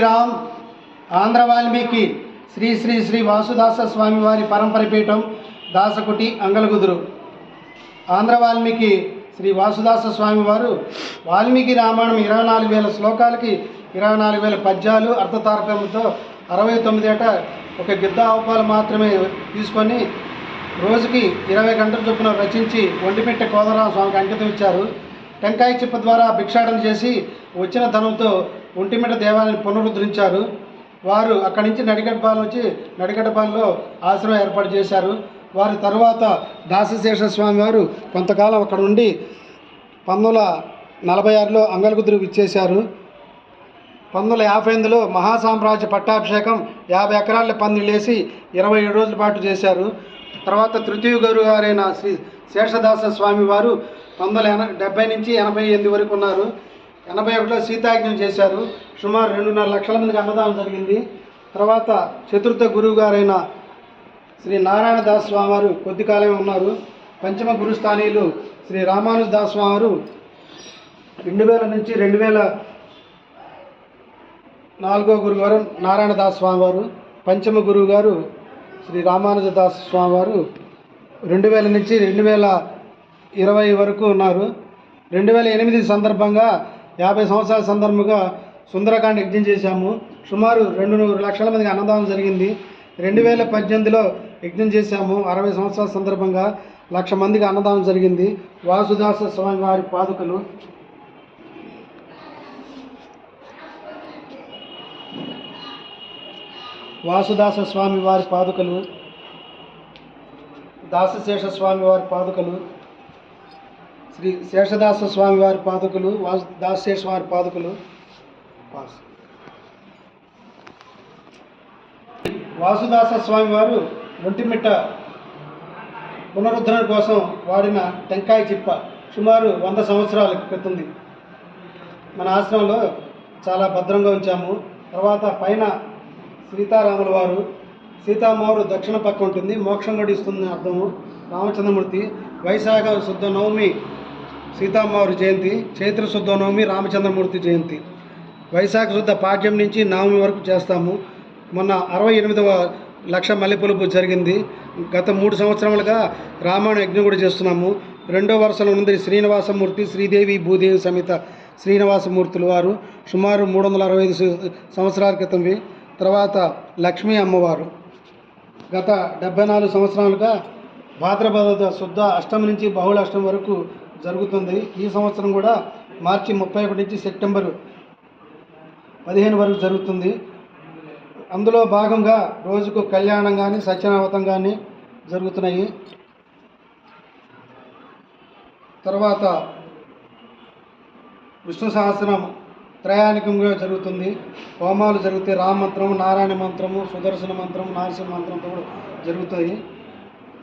రామ్ ఆంధ్ర వాల్మీకి శ్రీ శ్రీ శ్రీ వాసుదాస స్వామి వారి పరంపర పీఠం దాసకుటి అంగలగుదురు. ఆంధ్ర వాల్మీకి శ్రీ వాసుదాస స్వామి వారు వాల్మీకి రామాయణం 24,000 శ్లోకాలకి 24,000 పద్యాలు అర్థతారకంతో 69 ఏట ఒక గిద్ద ఆవుపాలు మాత్రమే తీసుకొని రోజుకి 20 గంటల చొప్పున రచించి ఒంటిమిట్ట కోదరామ స్వామికి అంకితం ఇచ్చారు. టెంకాయ చిప్ప ద్వారా భిక్షాటన చేసి వచ్చిన ధనంతో ఒంటిమిట్ట దేవాలయాన్ని పునరుద్ధరించారు. వారు అక్కడి నుంచి నడిగడ్డపాలెంలో ఆశ్రమం ఏర్పాటు చేశారు. వారి తర్వాత దాసశేష స్వామి వారు కొంతకాలం అక్కడ ఉండి 1946లో అంగలగుదురు విచ్చేశారు. 1958లో మహాసామ్రాజ్య పట్టాభిషేకం 50 ఎకరాల పందిళ్ళేసి 27 రోజుల పాటు చేశారు. తర్వాత తృతీయ గురువు గారైన శ్రీ శేషదాస స్వామి వారు 1970 నుంచి 88 వరకు ఉన్నారు. 81లో సీతాయజ్ఞం చేశారు. సుమారు 2.5 లక్షల మందికి అన్నదానం జరిగింది. తర్వాత చతుర్థ గురువు గారైన శ్రీ నారాయణ దాస్ స్వామి వారు కొద్ది కాలమే ఉన్నారు. పంచమ గురుస్థానీయులు శ్రీ రామానుజ దాస్ స్వామి వారు 2000 నుంచి 2004 గురువు గారు నారాయణ దాస్ స్వామి వారు. పంచమ గురువు గారు శ్రీ రామానుజ దాస్ స్వామి వారు 2000 నుంచి 2020 వరకు ఉన్నారు. 2008 సందర్భంగా 50 సంవత్సరాల సందర్భంగా సుందరకాండ యజ్ఞం చేశాము. సుమారు 2 లక్షల మందికి అన్నదానం జరిగింది. 2018లో యజ్ఞం చేశాము. 60 సంవత్సరాల సందర్భంగా 1,00,000 మందికి అన్నదానం జరిగింది. వాసుదాస స్వామి వారి పాదుకలు వాసుదాస స్వామి వారి పాదుకలు, దాసశేష స్వామి వారి పాదుకలు, శ్రీ శేషదాస స్వామి వారి పాదుకలు, దాసశేష వారి పాదుకలు. వాసుదాస స్వామి వారు ఒంటిమిట్ట పునరుద్ధరణ కోసం వాడిన టెంకాయ చిప్ప సుమారు 100 సంవత్సరాల క్రితంది. మన ఆశ్రమంలో చాలా భద్రంగా ఉంచాము. తర్వాత పైన సీతారాముల వారు, సీతామ్మవారు దక్షిణ పక్క ఉంటుంది, మోక్షం కూడా ఇస్తుంది అర్థము. రామచంద్రమూర్తి వైశాఖ శుద్ధ నవమి సీతామ్మవారి జయంతి, చైత్ర శుద్ధ నవమి రామచంద్రమూర్తి జయంతి. వైశాఖ శుద్ధ పాడ్యం నుంచి నవమి వరకు చేస్తాము. మొన్న 68వ లక్ష మల్లెపూల పూజ జరిగింది. గత 3 సంవత్సరాలుగా రామాయణ యజ్ఞం కూడా చేస్తున్నాము. 2వ వరుసలో ఉంది శ్రీనివాసమూర్తి, శ్రీదేవి భూదేవి సమేత శ్రీనివాసమూర్తులు వారు సుమారు 365 సంవత్సరాల క్రితంవి. తర్వాత లక్ష్మీ అమ్మవారు గత 74 సంవత్సరాలుగా భాద్రపద శుద్ధ అష్టమి నుంచి బహుళ అష్టమి వరకు జరుగుతుంది. ఈ సంవత్సరం కూడా మార్చి 31 నుంచి సెప్టెంబర్ 15 వరకు జరుగుతుంది. అందులో భాగంగా రోజుకు కళ్యాణం కానీ సత్యనావతం కానీ జరుగుతున్నాయి. తర్వాత విష్ణు సహస్రం త్రయానికంగా జరుగుతుంది. హోమాలు జరుగుతాయి. రామ మంత్రము, నారాయణ మంత్రము, సుదర్శన మంత్రము, నరసింహ మంత్రంతో కూడా జరుగుతాయి.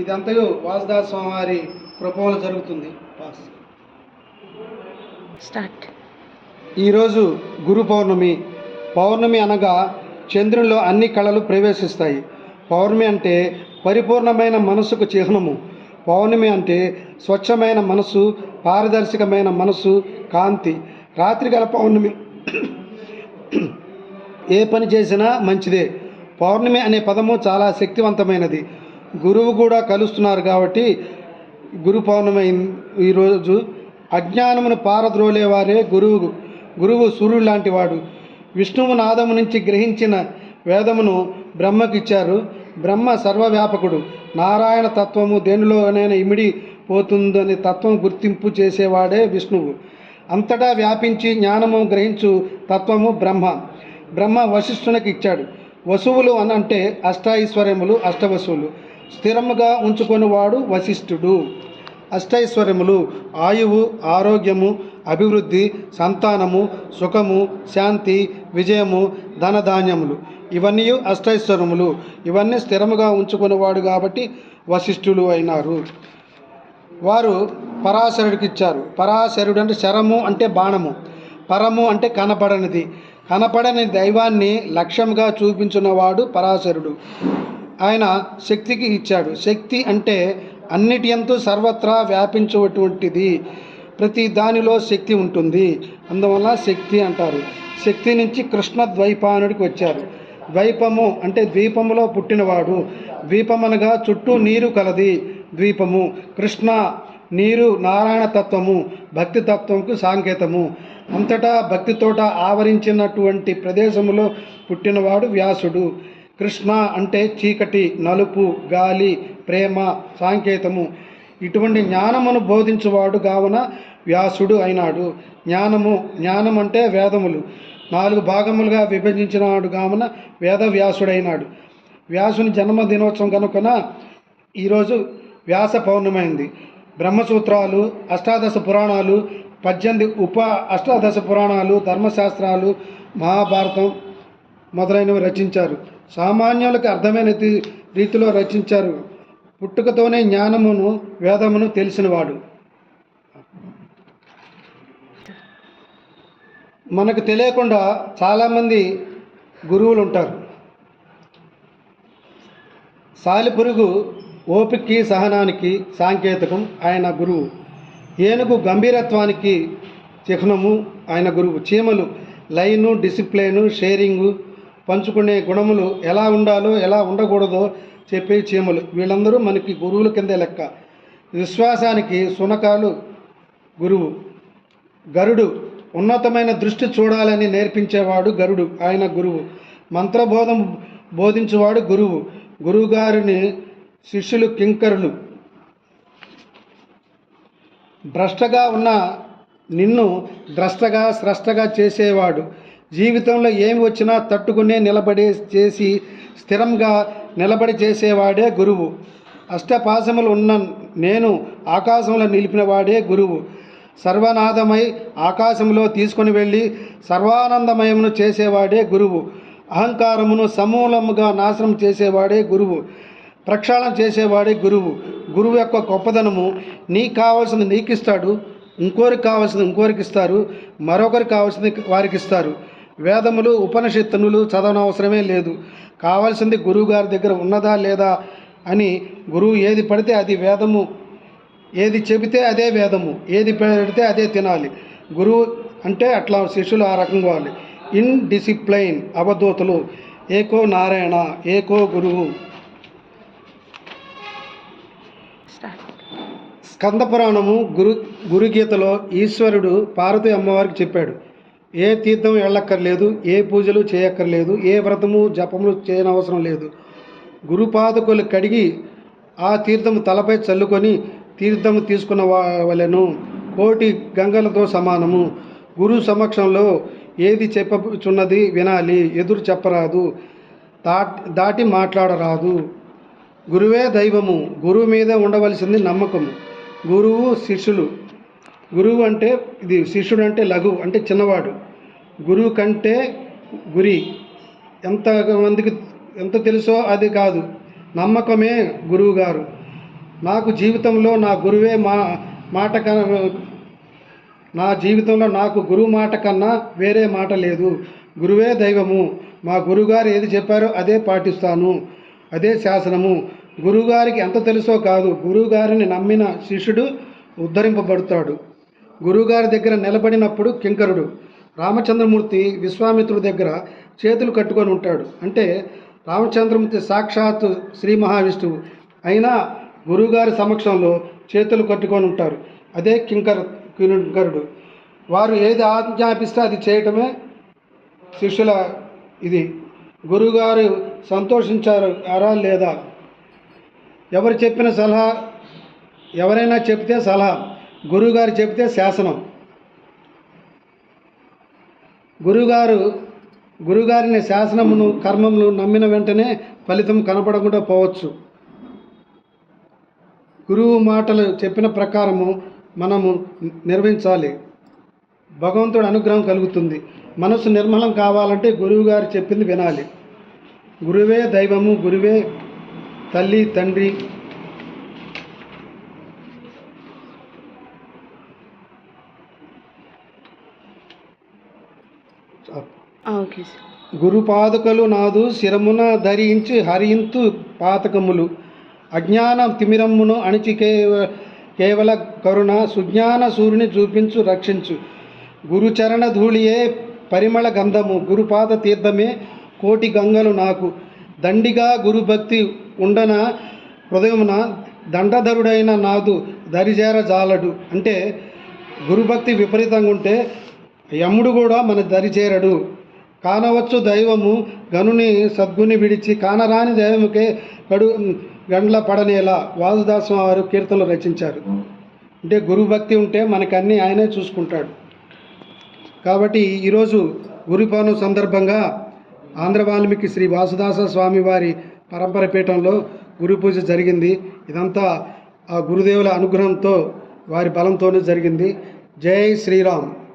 ఇదంతయు వాసుదాస స్వామి వారి కృపలో జరుగుతుంది. ఈరోజు గురు పౌర్ణమి. పౌర్ణమి అనగా చంద్రునిలో అన్ని కళలు ప్రవేశిస్తాయి. పౌర్ణమి అంటే పరిపూర్ణమైన మనసుకు చిహ్నము. పౌర్ణమి అంటే స్వచ్ఛమైన మనసు, పారదర్శకమైన మనసు, కాంతి. రాత్రిగల పౌర్ణమి ఏ పని చేసినా మంచిదే. పౌర్ణమి అనే పదము చాలా శక్తివంతమైనది. గురువు కూడా కలుస్తున్నారు కాబట్టి గురు పౌర్ణమి ఈరోజు. అజ్ఞానమును పారద్రోలేవారే గురువు సూర్యుడు లాంటి వాడు. విష్ణువు నాదము నుంచి గ్రహించిన వేదమును బ్రహ్మకిచ్చారు. బ్రహ్మ సర్వవ్యాపకుడు. నారాయణ తత్వము దేనిలోనైనా ఇమిడిపోతుందని తత్వం గుర్తింపు చేసేవాడే విష్ణువు. అంతటా వ్యాపించి జ్ఞానము గ్రహించు తత్వము బ్రహ్మ. బ్రహ్మ వశిష్ఠునికి ఇచ్చాడు. వసువులు అంటే అష్టైశ్వర్యములు, అష్టవసువులు. స్థిరముగా ఉంచుకొనివాడు వశిష్ఠుడు. అష్టైశ్వర్యములు ఆయువు, ఆరోగ్యము, అభివృద్ధి, సంతానము, సుఖము, శాంతి, విజయము, ధనధాన్యములు. ఇవన్నీ అష్టైశ్వర్యములు. ఇవన్నీ స్థిరముగా ఉంచుకునేవాడు కాబట్టి వశిష్ఠులు అయినారు. వారు పరాశరుడికి ఇచ్చారు. పరాశరుడు అంటే శరము అంటే బాణము, పరము అంటే కనపడనిది. కనపడని దైవాన్ని లక్ష్యంగా చూపించున్నవాడు పరాశరుడు. ఆయన శక్తికి ఇచ్చాడు. శక్తి అంటే అన్నిటి యందు సర్వత్రా వ్యాపించేటువంటిది. ప్రతి దానిలో శక్తి ఉంటుంది, అందువల్ల శక్తి అంటారు. శక్తి నుంచి కృష్ణ ద్వైపాయనుడికి వచ్చారు. ద్వైపము అంటే ద్వీపములో పుట్టినవాడు. ద్వీపమనగా చుట్టూ నీరు కలది ద్వీపము. కృష్ణ నీరు నారాయణ తత్వము, భక్తి తత్వంకు సాంకేతము. అంతటా భక్తితోట ఆవరించినటువంటి ప్రదేశములో పుట్టినవాడు వ్యాసుడు. కృష్ణ అంటే చీకటి, నలుపు, గాలి, ప్రేమ సాంకేతము. ఇటువంటి జ్ఞానమును బోధించువాడు కావున వ్యాసుడు అయినాడు. జ్ఞానం అంటే వేదములు 4 భాగములుగా విభజించినాడు కావున వేద వ్యాసుడైనాడు. వ్యాసుని జన్మదినోత్సవం కనుకన ఈరోజు వ్యాస పౌర్ణమి అయింది. బ్రహ్మసూత్రాలు, అష్టాదశ పురాణాలు, 18 అష్టాదశ పురాణాలు, ధర్మశాస్త్రాలు, మహాభారతం మొదలైనవి రచించారు. సామాన్యులకు అర్థమైన రీతిలో రచించారు. పుట్టుకతోనే జ్ఞానమును వేదమును తెలిసినవాడు. మనకు తెలియకుండా చాలామంది గురువులు ఉంటారు. సాలిపురుగు ఓపికకి సహనానికి సాంకేతికం ఆయన గురువు. ఏనుగు గంభీరత్వానికి చిహ్నము ఆయన గురువు. చీమలు లైను, డిసిప్లైను, షేరింగు, పంచుకునే గుణములు ఎలా ఉండాలో ఎలా ఉండకూడదో చెప్పే చీమలు. వీళ్ళందరూ మనకి గురువుల కిందే లెక్క. విశ్వాసానికి శునకాలు గురువు. గరుడు ఉన్నతమైన దృష్టి చూడాలని నేర్పించేవాడు గరుడు, ఆయన గురువు. మంత్రబోధం బోధించేవాడు గురువు. గురువుగారిని శిష్యులు కింకరులు. భ్రష్టగా ఉన్న నిన్ను ద్రష్టగా స్రష్టగా చేసేవాడు. జీవితంలో ఏమి వచ్చినా తట్టుకునే చేసి స్థిరంగా నిలబడి చేసేవాడే గురువు. అష్టపాశములు ఉన్న నేను ఆకాశంలో నిలిపినవాడే గురువు. సర్వనాదమై ఆకాశంలో తీసుకొని వెళ్ళి సర్వానందమయమును చేసేవాడే గురువు. అహంకారమును సమూలముగా నాశనం చేసేవాడే గురువు. ప్రక్షాళన చేసేవాడే గురువు. గురువు యొక్క గొప్పదనము నీకు కావాల్సింది నీకు ఇస్తాడు, ఇంకోరికి కావాల్సింది ఇంకోరికి ఇస్తారు, మరొకరికి కావాల్సింది వారికి ఇస్తారు. వేదములు ఉపనిషత్తులు చదవనవసరమే లేదు. కావాల్సింది గురువు గారి దగ్గర ఉన్నదా లేదా అని గురువు ఏది పడితే అది వేదము, ఏది చెబితే అదే వేదము, ఏది పెడితే అదే తినాలి. గురువు అంటే అట్లా శిష్యులు ఆ రకంగా వాళ్ళు. ఇన్ డిసిప్లైన్ అవధూతలు. ఏకో నారాయణ, ఏకో గురువు. స్కంద పురాణము గురుగీతలో ఈశ్వరుడు పార్వతీ అమ్మవారికి చెప్పాడు, ఏ తీర్థం వెళ్ళక్కర్లేదు, ఏ పూజలు చేయక్కర్లేదు, ఏ వ్రతము జపములు చేయనవసరం లేదు. గురుపాదుకలు కడిగి ఆ తీర్థము తలపై చల్లుకొని తీర్థము తీసుకున్న వలెను. కోటి గంగలతో సమానము. గురు సమక్షంలో ఏది చెప్పుచున్నది వినాలి, ఎదురు చెప్పరాదు, దాటి మాట్లాడరాదు. గురువే దైవము. గురువు మీద ఉండవలసింది నమ్మకము. గురువు శిష్యులు. గురువు అంటే ఇది, శిష్యుడు అంటే లఘు అంటే చిన్నవాడు. గురువు కంటే గురి. ఎంతమందికి ఎంత తెలుసో అది కాదు, నమ్మకమే గురువు గారు. నాకు జీవితంలో నా గురువే మాట కన్నా, నా జీవితంలో నాకు గురువు మాట కన్నా వేరే మాట లేదు. గురువే దైవము. మా గురువుగారు ఏది చెప్పారో అదే పాటిస్తాను, అదే శాసనము. గురువుగారికి ఎంత తెలుసో కాదు, గురువుగారిని నమ్మిన శిష్యుడు ఉద్ధరింపబడతాడు. గురువుగారి దగ్గర నిలబడినప్పుడు కింకరుడు. రామచంద్రమూర్తి విశ్వామిత్రుడి దగ్గర చేతులు కట్టుకొని ఉంటాడు. అంటే రామచంద్రమూర్తి సాక్షాత్తు శ్రీ మహావిష్ణువు అయినా గురువుగారి సమక్షంలో చేతులు కట్టుకొని ఉంటారు. అదే కింకరుడు. వారు ఏది ఆజ్ఞాపిస్తే అది చేయటమే శిష్యుల ఇది. గురువుగారు సంతోషించారా లేదా? ఎవరు చెప్పిన సలహా, ఎవరైనా చెప్తే సలహా, గురువుగారు చెప్తే శాసనం. గురువుగారిని శాసనమును కర్మమును నమ్మిన వెంటనే ఫలితం కనపడకుండా పోవచ్చు. గురువు మాటలు చెప్పిన ప్రకారము మనము నిర్వహించాలి. భగవంతుడి అనుగ్రహం కలుగుతుంది. మనసు నిర్మలం కావాలంటే గురువుగారు చెప్పింది వినాలి. గురువే దైవము. గురువే తల్లి తండ్రి. గురుపాదుకలు నాదు శిరమున ధరించి హరింతు పాతకములు. అజ్ఞాన తిమిరమ్మును కేవల కరుణ సుజ్ఞాన సూర్యుని చూపించు రక్షించు. గురుచరణ ధూళియే పరిమళ గంధము, గురుపాద తీర్థమే కోటి గంగలు నాకు. దండిగా గురుభక్తి ఉండన హృదయమున దండధరుడైన నాదు దరిజేర జాలడు. అంటే గురుభక్తి విపరీతంగా ఉంటే యముడు కూడా మన దరిచేరడు. కానవచ్చు దైవము గనుని సద్గుని విడిచి, కానరాని దైవముకే గండ్ల పడనేలా వాసుదాసం వారు కీర్తనలు రచించారు. అంటే గురుభక్తి ఉంటే మనకన్నీ ఆయనే చూసుకుంటాడు. కాబట్టి ఈరోజు గురు పౌర్ణమి సందర్భంగా ఆంధ్ర వాల్మీకి శ్రీ వాసుదాస స్వామి వారి పరంపర పీఠంలో గురు పూజ జరిగింది. ఇదంతా ఆ గురుదేవుల అనుగ్రహంతో వారి బలంతోనే జరిగింది. జై శ్రీరామ్.